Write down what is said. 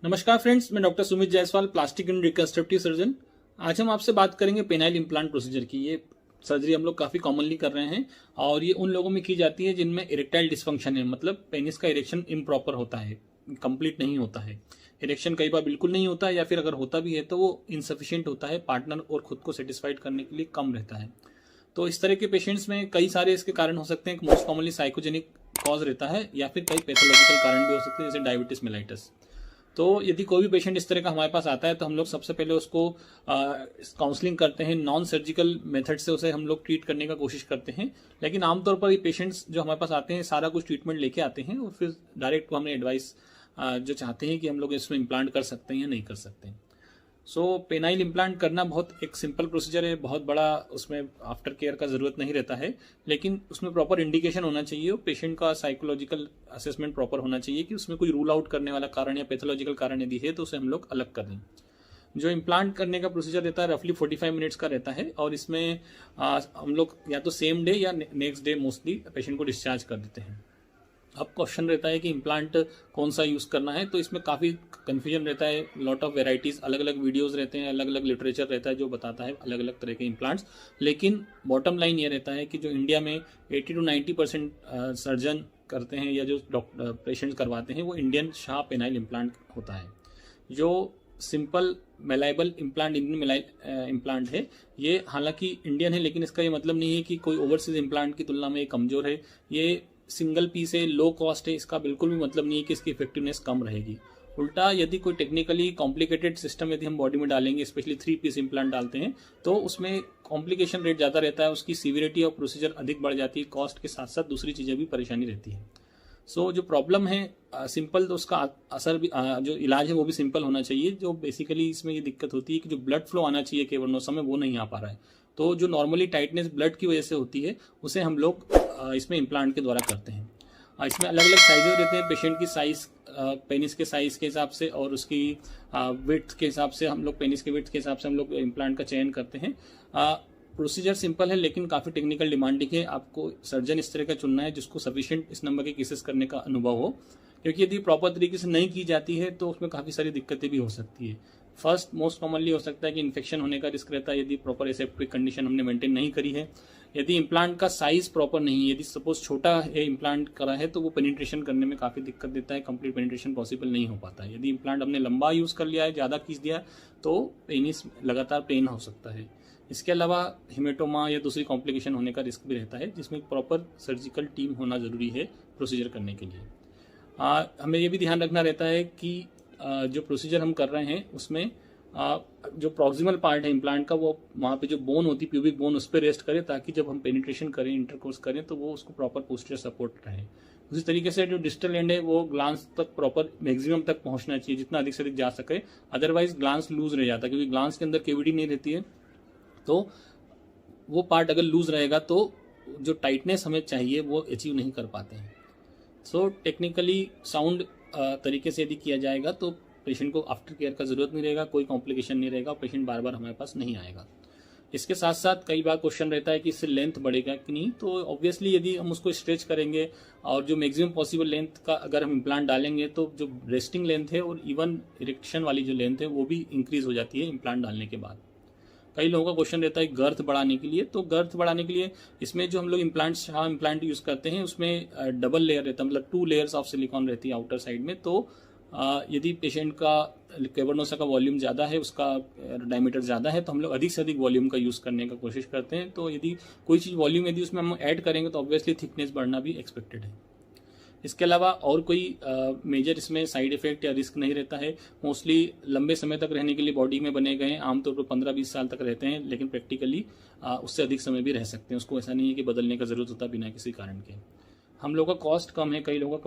नमस्कार फ्रेंड्स, मैं doctor Sumit Jaiswal, plastic and reconstructive surgeon. आज हम आपसे बात करेंगे पेनाइल इम्प्लांट प्रोसीजर की। ये सर्जरी हम लोग काफ़ी कॉमनली कर रहे हैं और ये उन लोगों में की जाती है जिनमें इरेक्टाइल डिस्फंक्शन है, मतलब पेनिस का इरेक्शन इम्प्रॉपर होता है, कंप्लीट नहीं होता है। इरेक्शन कई बार बिल्कुल नहीं होता है या फिर अगर होता भी है तो वो इनसफिशियंट होता है, पार्टनर और खुद को सेटिस्फाइड करने के लिए कम रहता है। तो इस तरह के पेशेंट्स में कई सारे इसके कारण हो सकते हैं। मोस्ट कॉमनली साइकोजेनिक कॉज रहता है या फिर कई पैथोलॉजिकल कारण भी हो सकते हैं, जैसे डायबिटीज मेलाइटिस। तो यदि कोई भी पेशेंट इस तरह का हमारे पास आता है तो हम लोग सबसे पहले उसको काउंसलिंग करते हैं, नॉन सर्जिकल मेथड से उसे हम लोग ट्रीट करने का कोशिश करते हैं। लेकिन आमतौर पर ये पेशेंट्स जो हमारे पास आते हैं सारा कुछ ट्रीटमेंट लेके आते हैं और फिर डायरेक्ट हमें एडवाइस जो चाहते हैं कि हम लोग इसमें इम्प्लांट कर सकते हैं या नहीं कर सकते हैं। सो पेनाइल इम्प्लांट करना बहुत एक सिंपल प्रोसीजर है, बहुत बड़ा उसमें आफ्टर केयर का ज़रूरत नहीं रहता है। लेकिन उसमें प्रॉपर इंडिकेशन होना चाहिए और पेशेंट का साइकोलॉजिकल असेसमेंट प्रॉपर होना चाहिए कि उसमें कोई रूल आउट करने वाला कारण या पैथोलॉजिकल कारण यदि है तो उसे हम लोग अलग कर दें। जो इम्प्लांट करने का प्रोसीजर रहता है रफली 45 मिनट्स का रहता है और इसमें हम लोग या तो सेम डे या नेक्स्ट डे मोस्टली पेशेंट को डिस्चार्ज कर देते हैं। अब क्वेश्चन रहता है कि इम्प्लांट कौन सा यूज़ करना है, तो इसमें काफ़ी कन्फ्यूजन रहता है। लॉट ऑफ वेराइटीज़, अलग अलग वीडियोस रहते हैं, अलग अलग लिटरेचर रहता है जो बताता है अलग अलग तरह के इम्प्लांट्स। लेकिन बॉटम लाइन ये रहता है कि जो इंडिया में 80 to 90% सर्जन करते हैं या जो डॉक्टर पेशेंट्स करवाते हैं वो इंडियन शाह पेनाइल इम्प्लांट होता है। जो सिंपल मेलाइबल इम्प्लांट, इंडियन मेलाइल इम्प्लांट है, ये हालांकि इंडियन है लेकिन इसका ये मतलब नहीं है कि कोई ओवरसीज इम्प्लांट की तुलना में ये कमज़ोर है। ये सिंगल पीस है, लो कॉस्ट है, इसका बिल्कुल भी मतलब नहीं है कि इसकी इफेक्टिवनेस कम रहेगी। उल्टा यदि कोई टेक्निकली कॉम्प्लिकेटेड सिस्टम यदि हम बॉडी में डालेंगे, स्पेशली 3 पीस इम्प्लांट डालते हैं, तो उसमें कॉम्प्लिकेशन रेट ज़्यादा रहता है, उसकी सीवियरिटी और प्रोसीजर अधिक बढ़ जाती है, कॉस्ट के साथ साथ दूसरी चीज़ें भी परेशानी रहती है। सो जो प्रॉब्लम है सिंपल, तो उसका असर भी जो इलाज है वो भी सिंपल होना चाहिए। जो बेसिकली इसमें ये दिक्कत होती है कि जो ब्लड फ्लो आना चाहिए केवरनोसा में वो नहीं आ पा रहा है। तो जो नॉर्मली टाइटनेस ब्लड की वजह से होती है उसे हम लोग इसमें इम्प्लांट के द्वारा करते हैं। इसमें अलग अलग साइजेस रहते हैं, पेशेंट की साइज, पेनिस के साइज़ के हिसाब से और उसकी विड्थ के हिसाब से हम लोग, पेनिस के विड्थ के हिसाब से हम लोग इम्प्लांट का चयन करते हैं। प्रोसीजर सिंपल है लेकिन काफ़ी टेक्निकल डिमांडिंग है। आपको सर्जन इस तरह का चुनना है जिसको सफिशिएंट इस नंबर के केसेस करने का अनुभव हो, क्योंकि यदि प्रॉपर तरीके से नहीं की जाती है तो उसमें काफ़ी सारी दिक्कतें भी हो सकती है। फर्स्ट मोस्ट कॉमनली हो सकता है कि इन्फेक्शन होने का रिस्क रहता है यदि प्रॉपर एसेप्टिक कंडीशन हमने मेंटेन नहीं करी है। यदि इम्प्लांट का साइज प्रॉपर नहीं है, यदि सपोज छोटा है इम्प्लांट करा है, तो वो पेनिट्रेशन करने में काफ़ी दिक्कत देता है, कंप्लीट पेनिट्रेशन पॉसिबल नहीं हो पाता है। यदि इम्प्लांट हमने लंबा यूज़ कर लिया है, ज़्यादा खींच दिया, तो पेनिस लगातार पेन हो सकता है। इसके अलावा हेमेटोमा या दूसरी कॉम्प्लिकेशन होने का रिस्क भी रहता है, जिसमें प्रॉपर सर्जिकल टीम होना ज़रूरी है प्रोसीजर करने के लिए। हमें ये भी ध्यान रखना रहता है कि जो प्रोसीजर हम कर रहे हैं उसमें जो प्रॉक्सिमल पार्ट है इम्प्लांट का, वो वहाँ पे जो बोन होती है, प्यूबिक बोन, उस पर रेस्ट करे, ताकि जब हम पेनिट्रेशन करें, इंटरकोर्स करें, तो वो उसको प्रॉपर पोस्टीरियर सपोर्ट रहे। उसी तरीके से जो डिस्टल एंड है वो ग्लांस तक प्रॉपर मैक्सिमम तक पहुँचना चाहिए, जितना अधिक से अधिक जा सके। अदरवाइज ग्लांस लूज रह जाता है, क्योंकि ग्लांस के अंदर केविटी नहीं रहती है, तो वो पार्ट अगर लूज रहेगा तो जो टाइटनेस हमें चाहिए वो अचीव नहीं कर पाते हैं। सो टेक्निकली साउंड तरीके से यदि किया जाएगा तो पेशेंट को आफ्टर केयर का ज़रूरत नहीं रहेगा, कोई कॉम्प्लिकेशन नहीं रहेगा, पेशेंट बार बार हमारे पास नहीं आएगा। इसके साथ साथ कई बार क्वेश्चन रहता है कि इससे लेंथ बढ़ेगा कि नहीं। तो ऑब्वियसली यदि हम उसको स्ट्रेच करेंगे और जो मैक्सिमम पॉसिबल लेंथ का अगर हम इम्प्लांट डालेंगे, तो जो रेस्टिंग लेंथ है और इवन इरेक्शन वाली जो लेंथ है वो भी इंक्रीज हो जाती है इम्प्लांट डालने के बाद। कई लोगों का क्वेश्चन रहता है गर्थ बढ़ाने के लिए, तो गर्थ बढ़ाने के लिए इसमें जो हम लोग इम्प्लांट यूज़ करते हैं उसमें डबल लेयर रहता है, मतलब 2 लेयर्स ऑफ सिलिकॉन रहती है आउटर साइड में। तो यदि पेशेंट का कैवर्नोसा का वॉल्यूम ज़्यादा है, उसका डायमीटर ज़्यादा है, तो हम लोग अधिक से अधिक वॉल्यूम का यूज़ करने का कोशिश करते हैं। तो यदि कोई चीज़ वॉल्यूम यदि उसमें हम ऐड करेंगे तो ऑब्वियसली थिकनेस बढ़ना भी एक्सपेक्टेड है। इसके अलावा और कोई मेजर इसमें साइड इफेक्ट या रिस्क नहीं रहता है। मोस्टली लंबे समय तक रहने के लिए बॉडी में बने गए हैं, आमतौर पर 15-20 साल तक रहते हैं, लेकिन प्रैक्टिकली उससे अधिक समय भी रह सकते हैं। उसको ऐसा नहीं है कि बदलने का ज़रूरत होता बिना किसी कारण के। हम लोगों का कॉस्ट कम है, कई लोगों का